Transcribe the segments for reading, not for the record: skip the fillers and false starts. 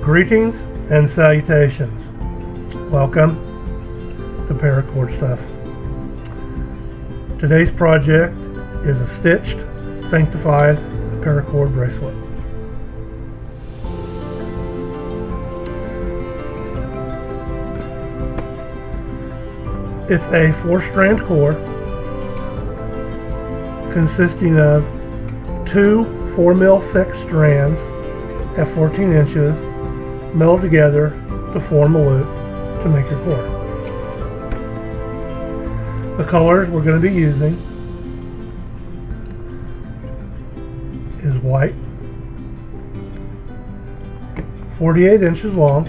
Greetings and salutations. Welcome to Paracord Stuff. Today's project is a stitched, sanctified paracord bracelet. It's a 4-strand core consisting of 2 4mm thick strands at 14 inches melded together to form a loop to make your core. The colors we're going to be using is white, 48 inches long,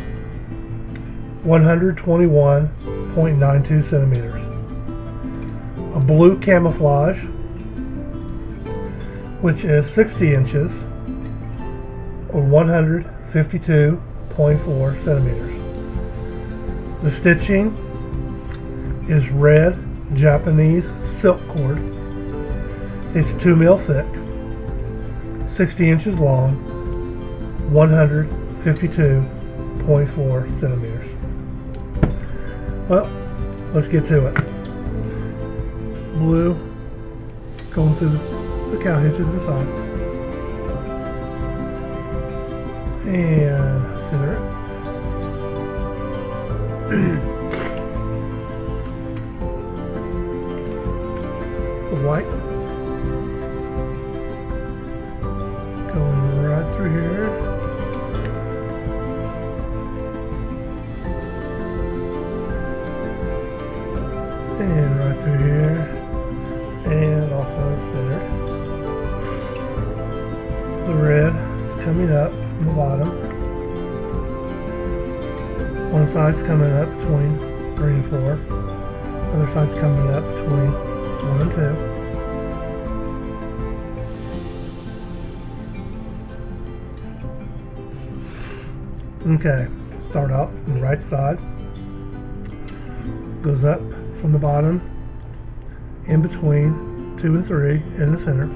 121.92 centimeters. A blue camouflage, which is 60 inches or 152.4 centimeters. The stitching is red Japanese silk cord. It's 2mm thick, 60 inches long, 152.4 centimeters. Well, let's get to it. Blue going through the cow hitches inside. And center it. The white going right through here. And right through here. And also center. The red is coming up from the bottom. One side's coming up between 3 and 4. Other side's coming up between 1 and 2. Okay, start out on the right side. Goes up from the bottom, in between 2 and 3, in the center.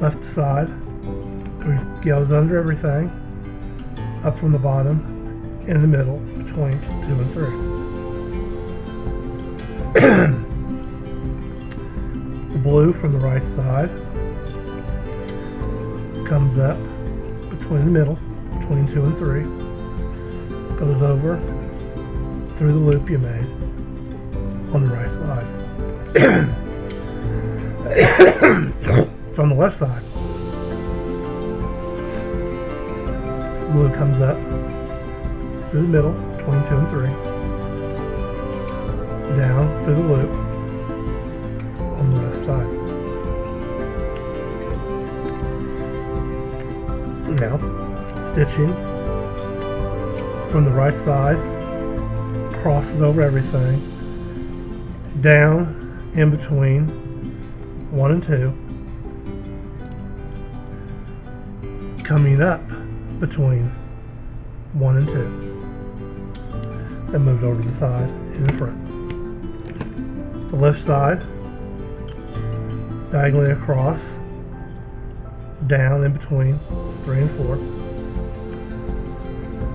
Left side goes under everything, up from the bottom, in the middle, between 2 and 3. The blue from the right side comes up between the middle, between 2 and 3, goes over through the loop you made on the right side. From the left side, blue comes up through the middle, between 2 and 3, down through the loop on the left side. Now, stitching from the right side, crosses over everything, down in between 1 and 2, coming up between 1 and 2, then moves over to the side in the front. The left side, diagonally across, down in between 3 and 4,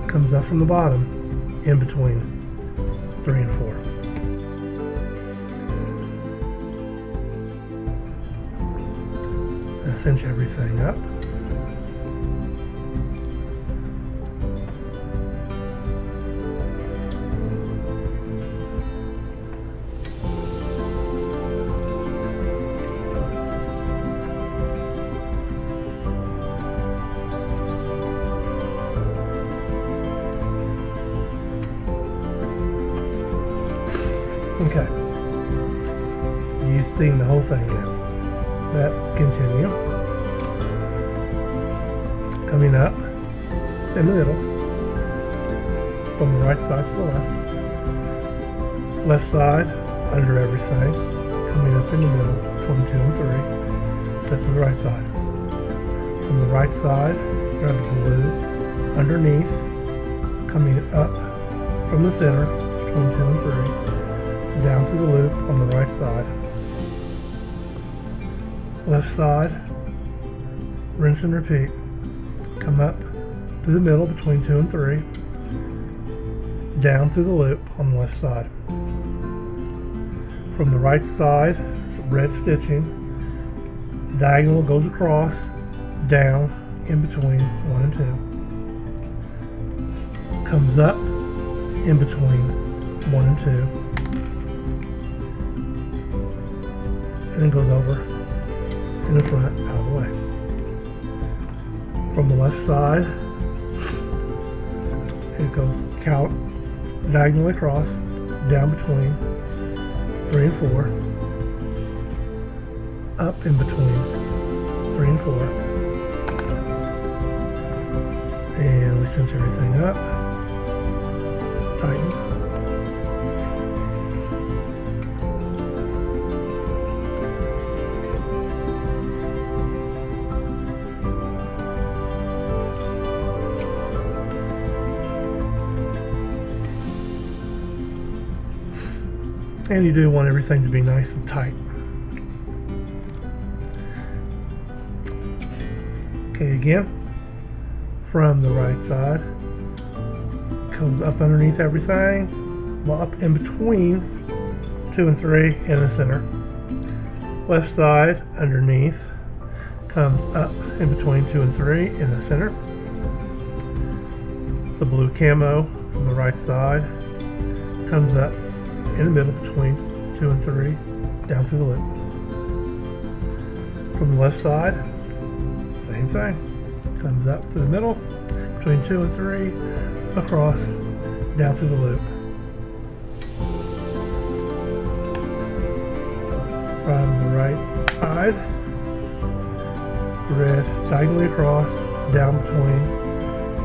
comes up from the bottom in between 3 and 4. And cinch everything up. Okay, you've seen the whole thing now. That continue. Coming up in the middle, from the right side to the left. Left side, under everything, coming up in the middle, between 2 and 3, set to the right side. From the right side, grab the blue, underneath, coming up from the center, between 2 and 3. Down through the loop on the right side. Left side, rinse and repeat. Come up through the middle between 2 and 3, down through the loop on the left side. From the right side, red stitching, diagonal goes across, down in between 1 and 2, comes up in between 1 and 2, and then goes over in the front, out of the way. From the left side, it goes diagonally across, down between 3 and 4, up in between 3 and 4, and we cinch everything up, tighten, and you do want everything to be nice and tight. Okay, again, from the right side, comes up underneath everything, well, up in between 2 and 3 in the center. Left side, underneath, comes up in between 2 and 3 in the center. The blue camo from the right side comes up in the middle between 2 and 3, down through the loop. From the left side, same thing. Comes up to the middle between 2 and 3, across, down through the loop. From the right side, red diagonally across, down between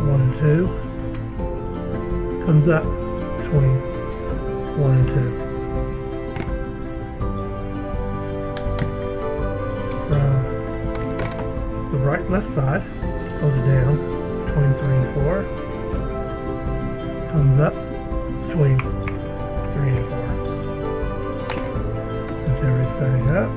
1 and 2, comes up between 1 and 2. From the right and left side, goes down between 3 and 4, comes up between 3 and 4. Cinch everything up.